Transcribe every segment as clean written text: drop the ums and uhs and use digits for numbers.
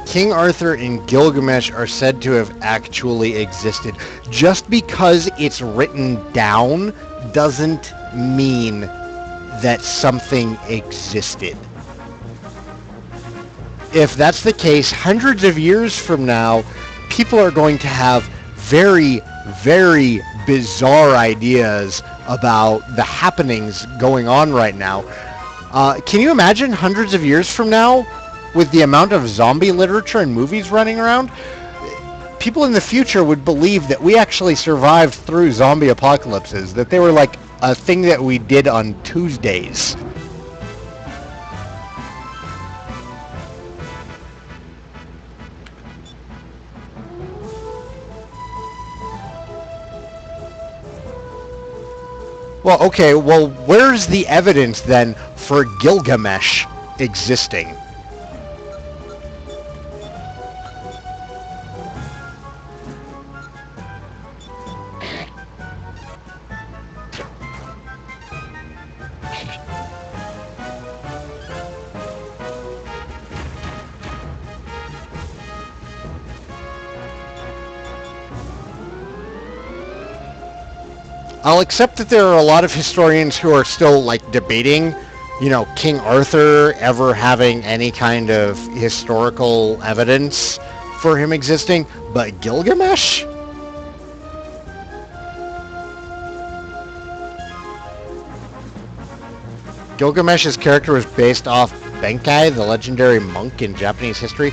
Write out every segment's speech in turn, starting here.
King Arthur and Gilgamesh are said to have actually existed. Just because it's written down doesn't mean that something existed. If that's the case, hundreds of years from now, people are going to have very, very bizarre ideas about the happenings going on right now. Can you imagine hundreds of years from now, with the amount of zombie literature and movies running around? People in the future would believe that we actually survived through zombie apocalypses, that they were like a thing that we did on Tuesdays. Well, okay, well, where's the evidence then for Gilgamesh existing? I'll accept that there are a lot of historians who are still like debating, King Arthur ever having any kind of historical evidence for him existing, but Gilgamesh? Gilgamesh's character was based off Benkai, the legendary monk in Japanese history.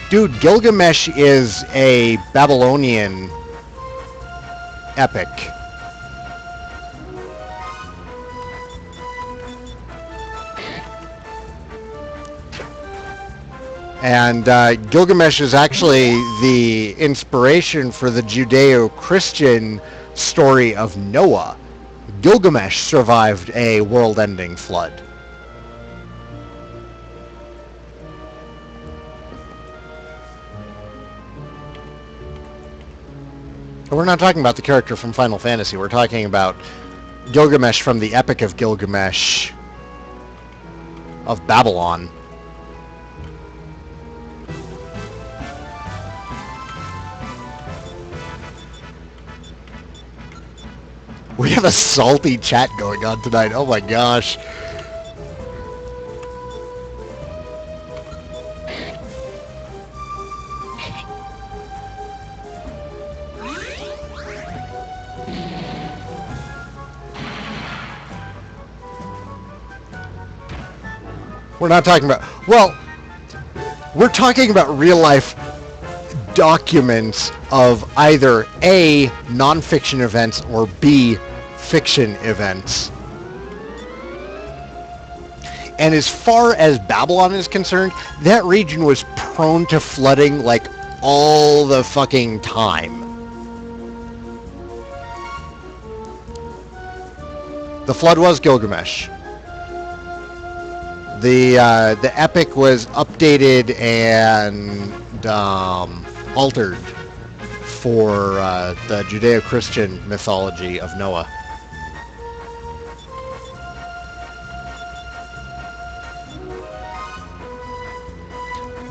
Dude, Gilgamesh is a Babylonian epic. And Gilgamesh is actually the inspiration for the Judeo-Christian story of Noah. Gilgamesh survived a world-ending flood. We're not talking about the character from Final Fantasy. We're talking about Gilgamesh from the Epic of Gilgamesh of Babylon. We have a salty chat going on tonight. Oh my gosh. We're not talking about... Well, we're talking about real life documents of either A, non-fiction events, or B, fiction events. And as far as Babylon is concerned, that region was prone to flooding like all the fucking time. The flood was Gilgamesh. The epic was updated and altered for the Judeo-Christian mythology of Noah.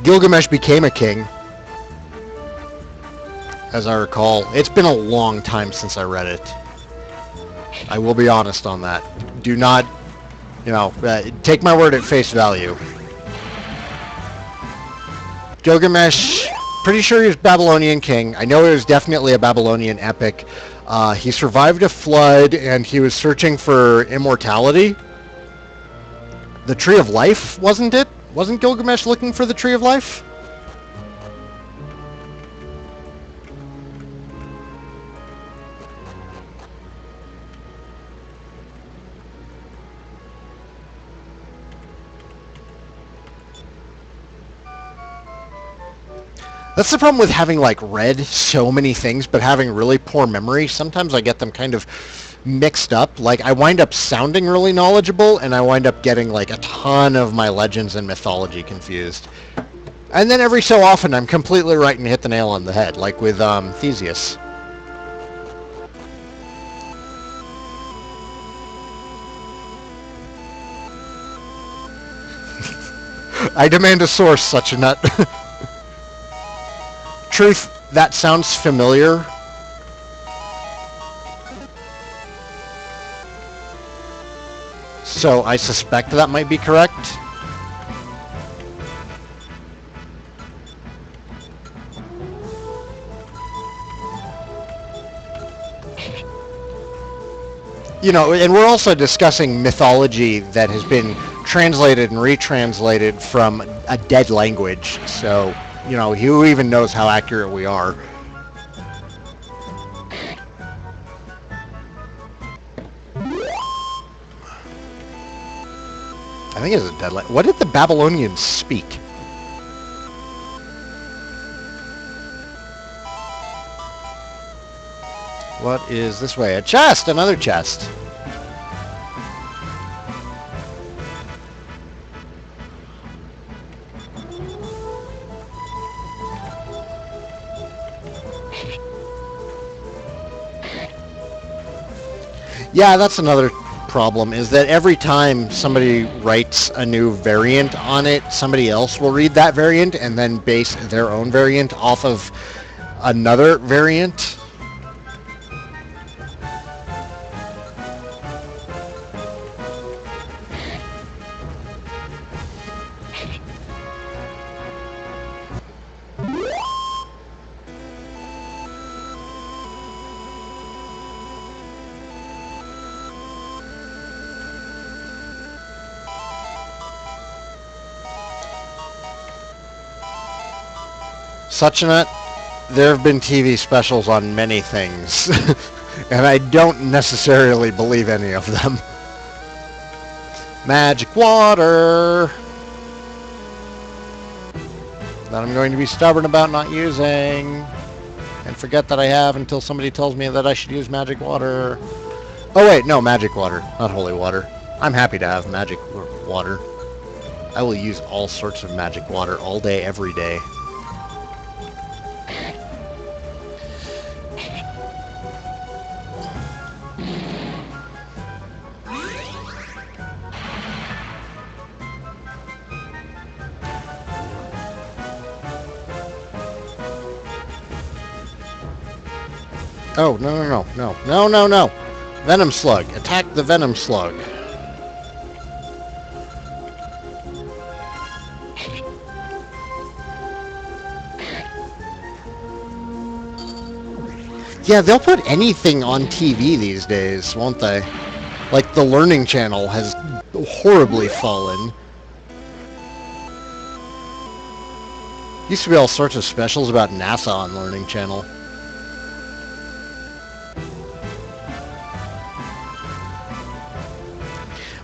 Gilgamesh became a king, as I recall. It's been a long time since I read it. I will be honest on that. Do not, take my word at face value. Gilgamesh, pretty sure he was Babylonian king. I know it was definitely a Babylonian epic. He survived a flood and he was searching for immortality. The Tree of Life, wasn't it? Wasn't Gilgamesh looking for the Tree of Life? That's the problem with having read so many things but having really poor memory. Sometimes I get them kind of mixed up. I wind up sounding really knowledgeable and I wind up getting a ton of my legends and mythology confused. And then every so often I'm completely right and hit the nail on the head, like with Theseus. I demand a source, such a nut. truth, that sounds familiar. So I suspect that might be correct. You know, and we're also discussing mythology that has been translated and retranslated from a dead language. So, you know, who even knows how accurate we are? I think it's a dead language. What did the Babylonians speak? What is this way? A chest! Another chest. Yeah, that's another problem, is that every time somebody writes a new variant on it, somebody else will read that variant and then base their own variant off of another variant. Such a nut, there have been TV specials on many things, and I don't necessarily believe any of them. Magic water! That I'm going to be stubborn about not using, and forget that I have until somebody tells me that I should use magic water. Oh wait, no, magic water, not holy water. I'm happy to have magic water. I will use all sorts of magic water all day, every day. Oh, no. Venom slug. Attack the venom slug. Yeah, they'll put anything on TV these days, won't they? Like the Learning Channel has horribly fallen. Used to be all sorts of specials about NASA on Learning Channel.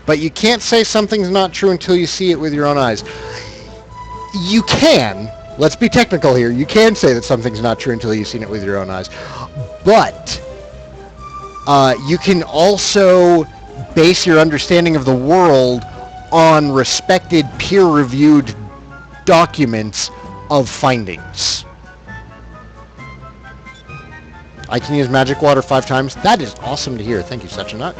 But you can't say something's not true until you see it with your own eyes. You can. Let's be technical here. You can say that something's not true until you've seen it with your own eyes. But you can also base your understanding of the world on respected, peer-reviewed documents of findings. I can use magic water 5 times. That is awesome to hear. Thank you, Such a Nut.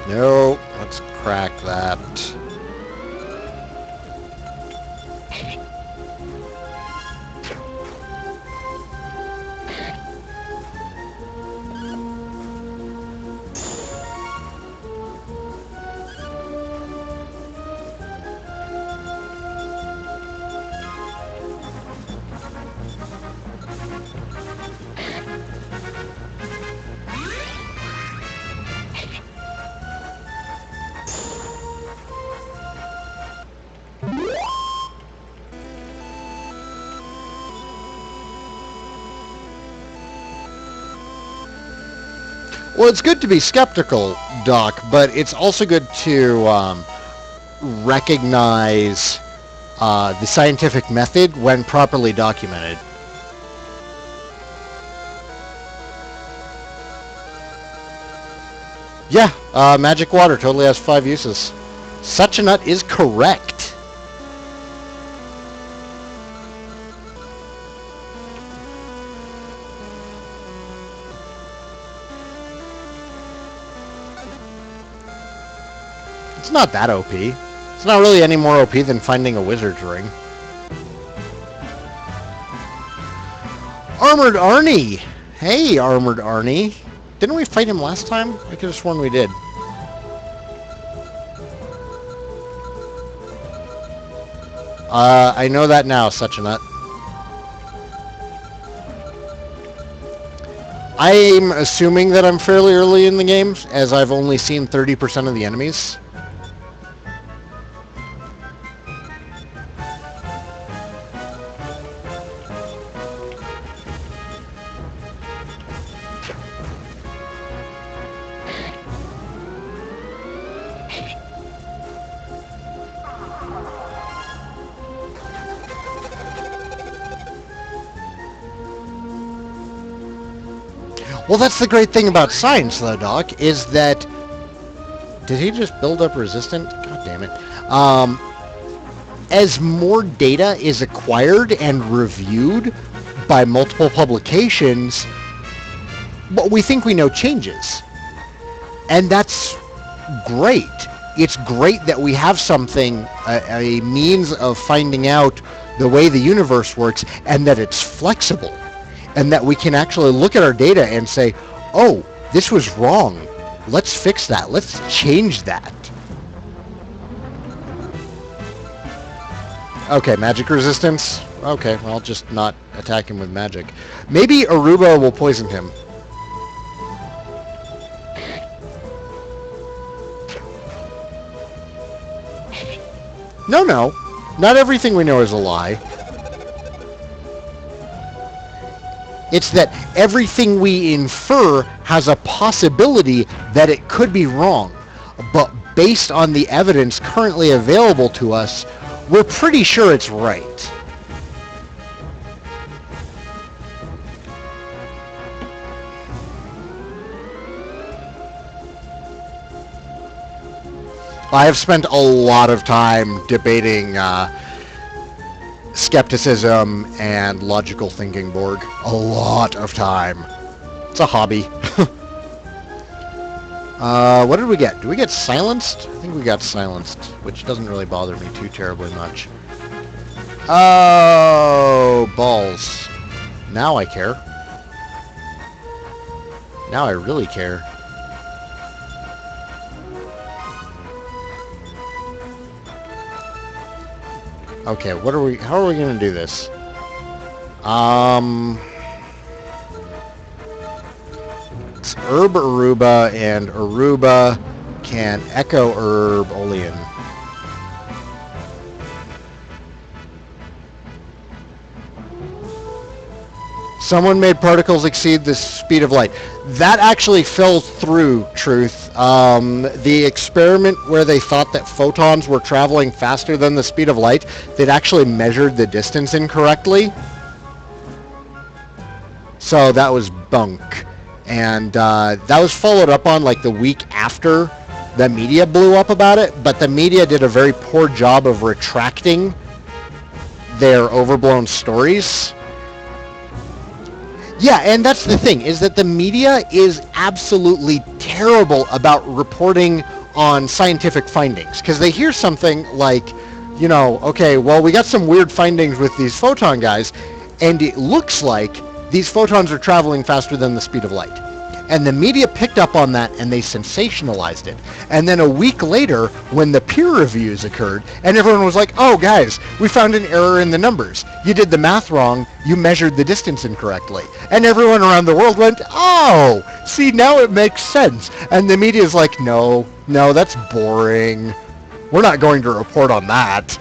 No, let's crack that. Well, it's good to be skeptical, Doc, but it's also good to recognize the scientific method when properly documented. Yeah, magic water totally has 5 uses. Such a Nut is correct. It's not that OP. It's not really any more OP than finding a wizard's ring. Armored Arnie! Hey, Armored Arnie. Didn't we fight him last time? I could have sworn we did. I know that now, such a nut. I'm assuming that I'm fairly early in the game, as I've only seen 30% of the enemies. Well, that's the great thing about science, though, Doc, is that... Did he just build up resistant? God damn it. As more data is acquired and reviewed by multiple publications, what we think we know changes. And that's great. It's great that we have something, a means of finding out the way the universe works, and that it's flexible. And that we can actually look at our data and say, oh, this was wrong. Let's fix that. Let's change that. Okay, magic resistance. Okay, well, I'll just not attack him with magic. Maybe Aruba will poison him. No. Not everything we know is a lie. It's that everything we infer has a possibility that it could be wrong. But based on the evidence currently available to us, we're pretty sure it's right. I have spent a lot of time debating skepticism and logical thinking, Borg. A lot of time. It's a hobby. What did we get? Did we get silenced? I think we got silenced, which doesn't really bother me too terribly much. Oh, balls. Now I care. Now I really care. Okay, how are we going to do this? It's Herb Aruba, and Aruba can Echo Herb Olean. Someone made particles exceed the speed of light. That actually fell through, Truth. The experiment where they thought that photons were traveling faster than the speed of light, they'd actually measured the distance incorrectly. So that was bunk. And that was followed up on like the week after the media blew up about it, but the media did a very poor job of retracting their overblown stories. Yeah, and that's the thing, is that the media is absolutely terrible about reporting on scientific findings. Because they hear something like, you know, okay, well, we got some weird findings with these photon guys, and it looks like these photons are traveling faster than the speed of light. And the media picked up on that, and they sensationalized it. And then a week later, when the peer reviews occurred, and everyone was like, oh, guys, we found an error in the numbers. You did the math wrong. You measured the distance incorrectly. And everyone around the world went, oh, see, now it makes sense. And the media's like, no, that's boring. We're not going to report on that.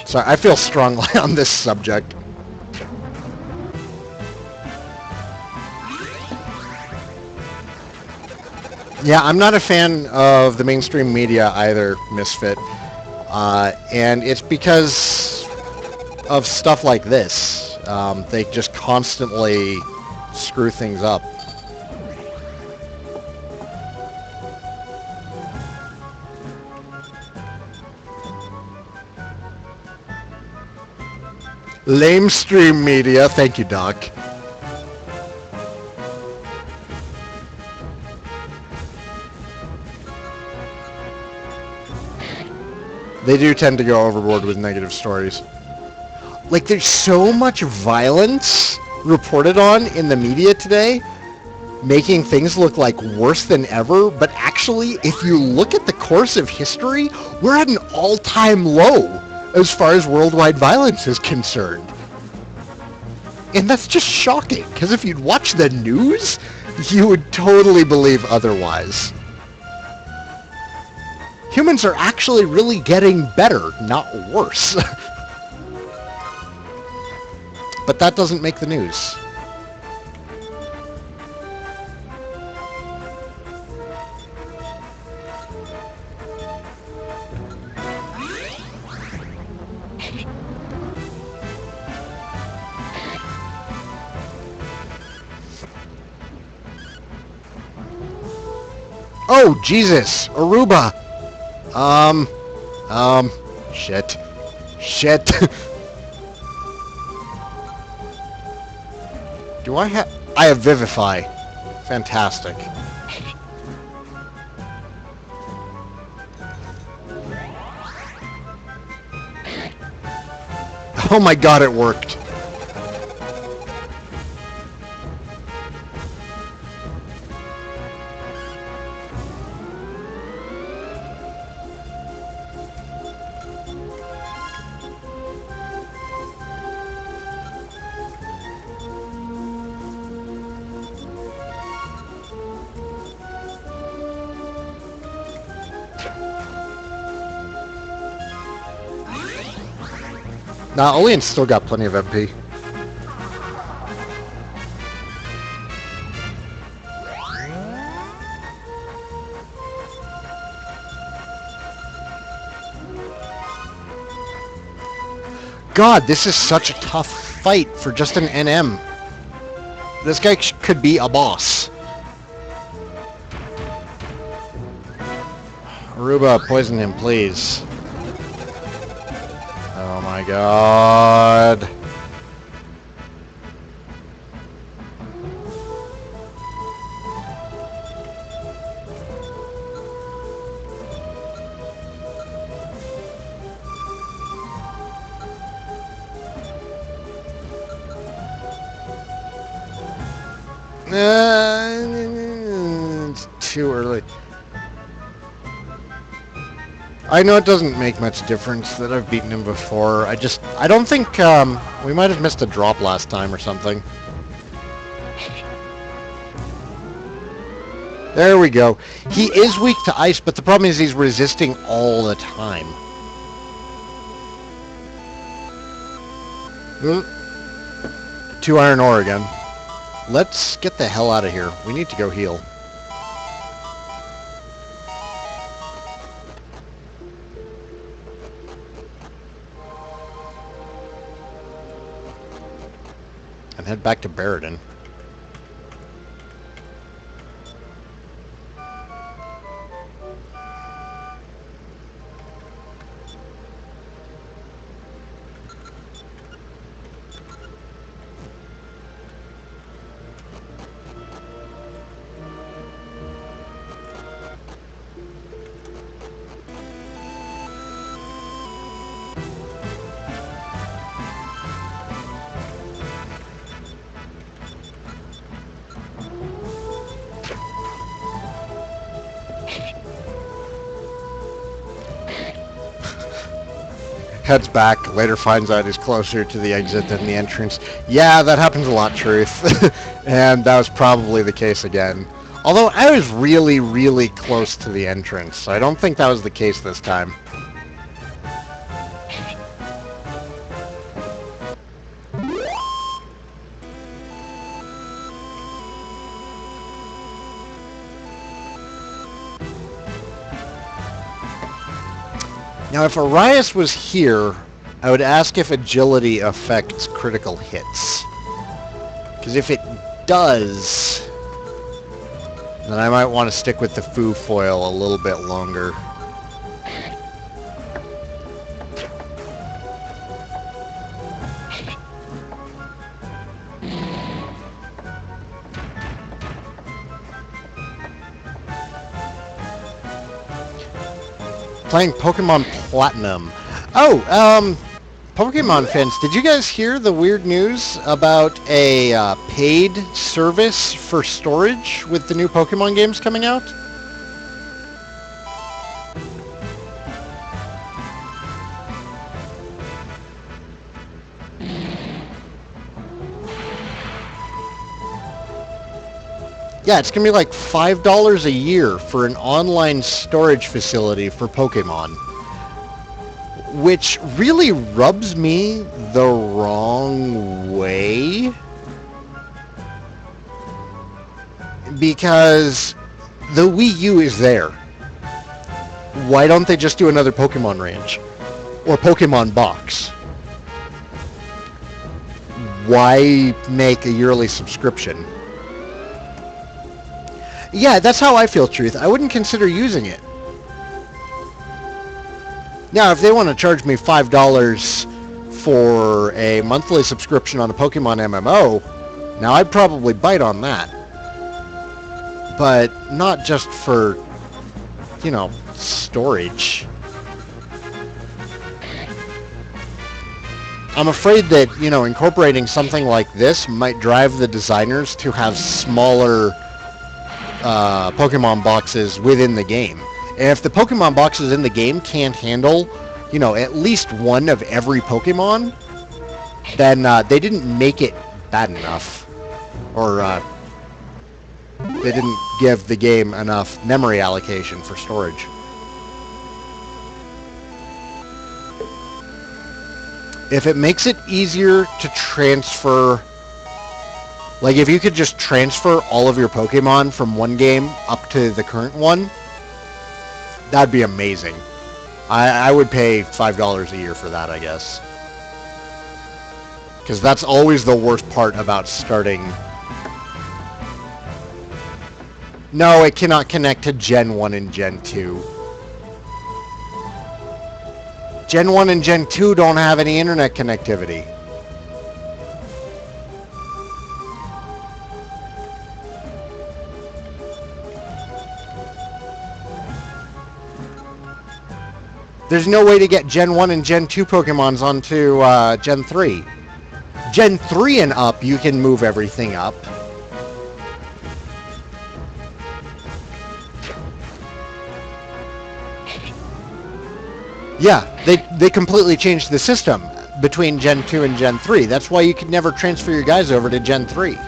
So I feel strongly on this subject. Yeah, I'm not a fan of the mainstream media either, Misfit. And it's because of stuff like this. They just constantly screw things up. Lamestream media, thank you, Doc. They do tend to go overboard with negative stories. Like, there's so much violence reported on in the media today, making things look like worse than ever, but actually, if you look at the course of history, we're at an all-time low as far as worldwide violence is concerned. And that's just shocking, because if you'd watch the news, you would totally believe otherwise. Humans are actually really getting better, not worse. But that doesn't make the news. Oh, Jesus! Aruba! Shit. Shit. Do I have... I have Vivify. Fantastic. Oh my god, it worked. Nah, Olean's still got plenty of MP. God, this is such a tough fight for just an NM. This guy could be a boss. Aruba, poison him, please. Oh my god. It's too early. I know it doesn't make much difference that I've beaten him before. I don't think, we might have missed a drop last time or something. There we go. He is weak to ice, but the problem is he's resisting all the time. 2 iron ore again. Let's get the hell out of here. We need to go heal. And head back to Barradin. Heads back, later finds out he's closer to the exit than the entrance. Yeah, that happens a lot, Truth. And that was probably the case again. Although I was really, really close to the entrance, so I don't think that was the case this time. Now, if Arias was here, I would ask if agility affects critical hits. Because if it does, then I might want to stick with the Foo foil a little bit longer. playing Pokemon Platinum. Oh, Pokemon fans, did you guys hear the weird news about a paid service for storage with the new Pokemon games coming out? Yeah, it's going to be like $5 a year for an online storage facility for Pokemon. Which really rubs me the wrong way. Because the Wii U is there. Why don't they just do another Pokemon range? Or Pokemon box? Why make a yearly subscription? Yeah, that's how I feel, Truth. I wouldn't consider using it. Now, if they want to charge me $5 for a monthly subscription on a Pokemon MMO, now I'd probably bite on that. But not just for, you know, storage. I'm afraid that, you know, incorporating something like this might drive the designers to have smaller Pokemon boxes within the game. And if the Pokemon boxes in the game can't handle, you know, at least one of every Pokemon, then they didn't make it bad enough. Or they didn't give the game enough memory allocation for storage. If it makes it easier to transfer... Like, if you could just transfer all of your Pokemon from one game up to the current one, that'd be amazing. I would pay $5 a year for that, I guess. Because that's always the worst part about starting... No, it cannot connect to Gen 1 and Gen 2. Gen 1 and Gen 2 don't have any internet connectivity. There's no way to get Gen 1 and Gen 2 Pokemons onto Gen 3. Gen 3 and up, you can move everything up. Yeah, they completely changed the system between Gen 2 and Gen 3. That's why you could never transfer your guys over to Gen 3.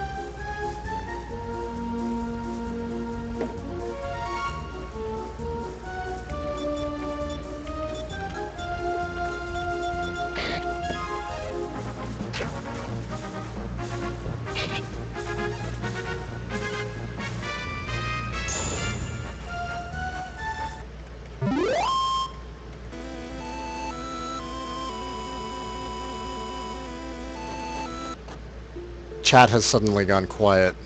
Chat has suddenly gone quiet.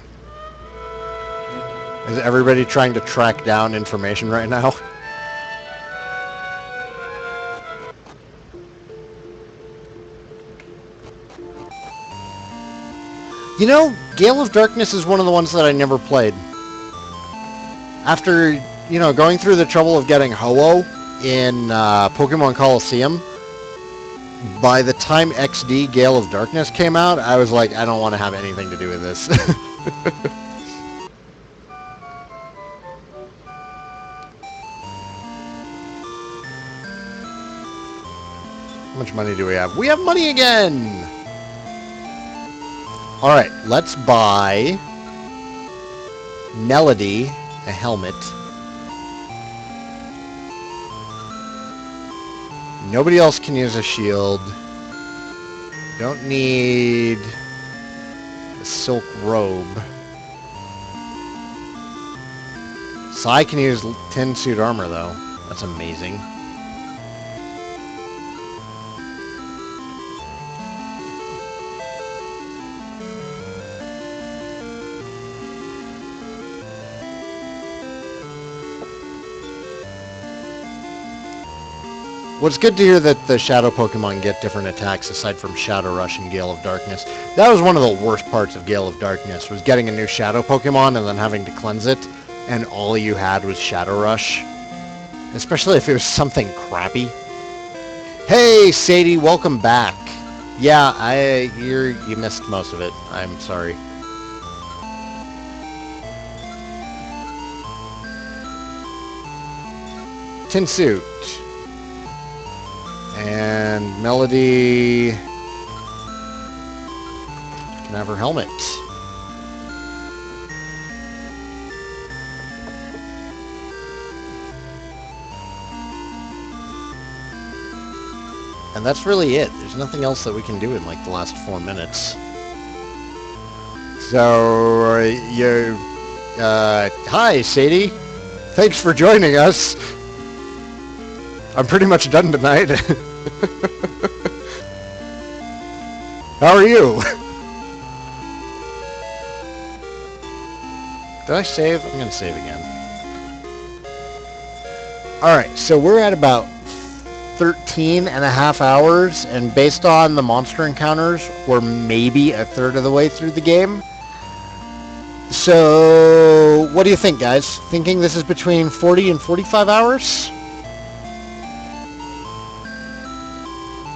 Is everybody trying to track down information right now? You know, Gale of Darkness is one of the ones that I never played. After, you know, going through the trouble of getting Ho-Oh in Pokemon Coliseum, by the time XD Gale of Darkness came out, I was like, I don't want to have anything to do with this. How much money do we have? We have money again! Alright, let's buy Melody a helmet. Nobody else can use a shield. Don't need a silk robe. Sai can use 10 suit armor though. That's amazing. Well, it's good to hear that the Shadow Pokemon get different attacks aside from Shadow Rush and Gale of Darkness. That was one of the worst parts of Gale of Darkness, was getting a new Shadow Pokemon and then having to cleanse it, and all you had was Shadow Rush. Especially if it was something crappy. Hey, Sadie, welcome back. Yeah, you missed most of it. I'm sorry. Tin suit. And Melody can have her helmet. And that's really it. There's nothing else that we can do in like the last 4 minutes. So, hi, Sadie. Thanks for joining us. I'm pretty much done tonight. How are you? Did I save? I'm going to save again. Alright, so we're at about 13 and a half hours, and based on the monster encounters, we're maybe a third of the way through the game. So, what do you think, guys? Thinking this is between 40 and 45 hours?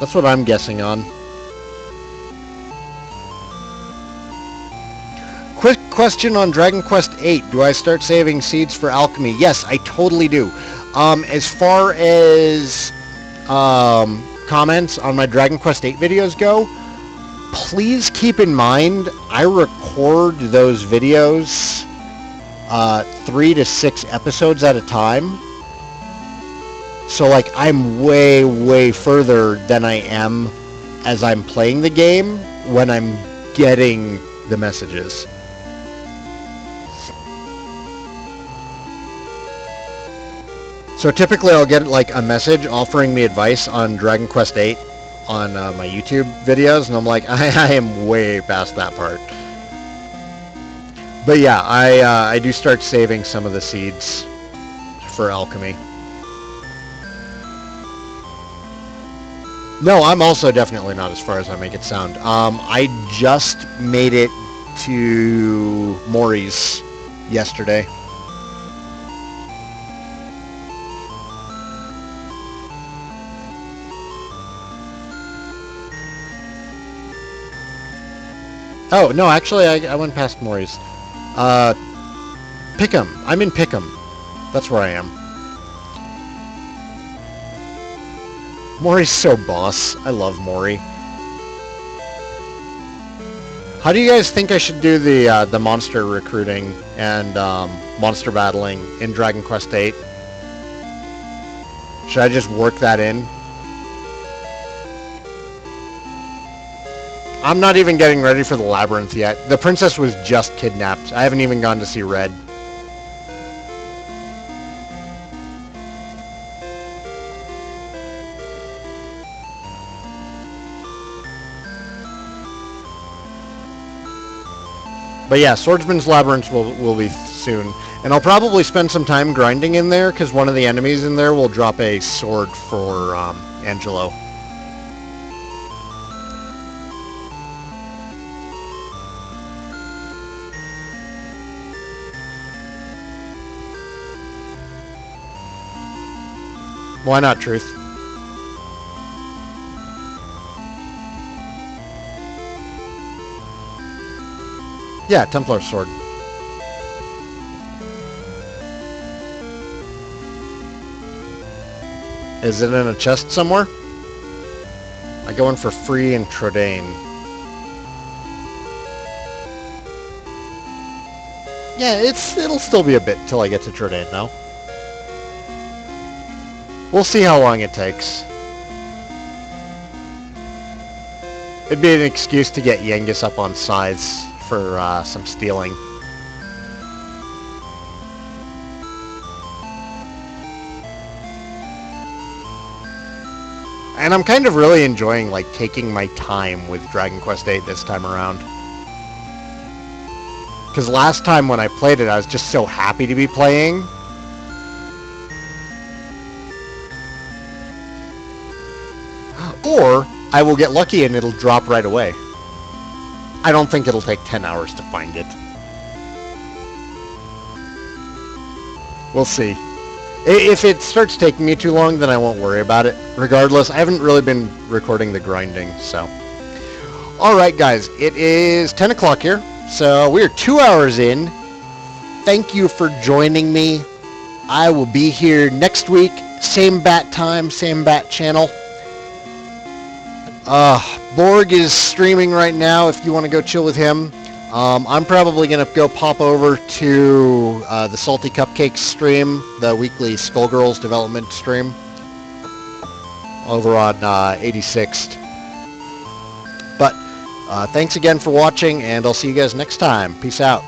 That's what I'm guessing on. Quick question on Dragon Quest 8. Do I start saving seeds for alchemy? Yes, I totally do. As far as comments on my Dragon Quest 8 videos go, please keep in mind I record those videos 3 to 6 episodes at a time. So like I'm way further than I am as I'm playing the game when I'm getting the messages. So typically I'll get like a message offering me advice on Dragon Quest 8 on my YouTube videos, and I'm like, I am way past that part. But yeah, I do start saving some of the seeds for alchemy. No, I'm also definitely not as far as I make it sound. I just made it to Mori's yesterday. Oh, no, actually, I went past Mori's. Pickham. I'm in Pickham. That's where I am. Mori's so boss. I love Mori. How do you guys think I should do the monster recruiting and monster battling in Dragon Quest VIII? Should I just work that in? I'm not even getting ready for the labyrinth yet. The princess was just kidnapped. I haven't even gone to see Red. But yeah, Swordsman's Labyrinth will be soon. And I'll probably spend some time grinding in there, because one of the enemies in there will drop a sword for Angelo. Why not, Truth? Yeah, Templar sword. Is it in a chest somewhere? I go in for free in Trodain. Yeah, it'll still be a bit till I get to Trodain now. We'll see how long it takes. It'd be an excuse to get Yengus up on Scythes for some stealing. And I'm kind of really enjoying like taking my time with Dragon Quest VIII this time around. Because last time when I played it, I was just so happy to be playing. Or I will get lucky and it'll drop right away. I don't think it'll take 10 hours to find it. We'll see. If it starts taking me too long, then I won't worry about it. Regardless, I haven't really been recording the grinding, so. Alright guys, it is 10 o'clock here, so we're 2 hours in. Thank you for joining me. I will be here next week, same bat time, same bat channel. Borg is streaming right now if you want to go chill with him. I'm probably going to go pop over to the Salty Cupcakes stream, the weekly Skullgirls development stream, over on 86th. But thanks again for watching, and I'll see you guys next time. Peace out.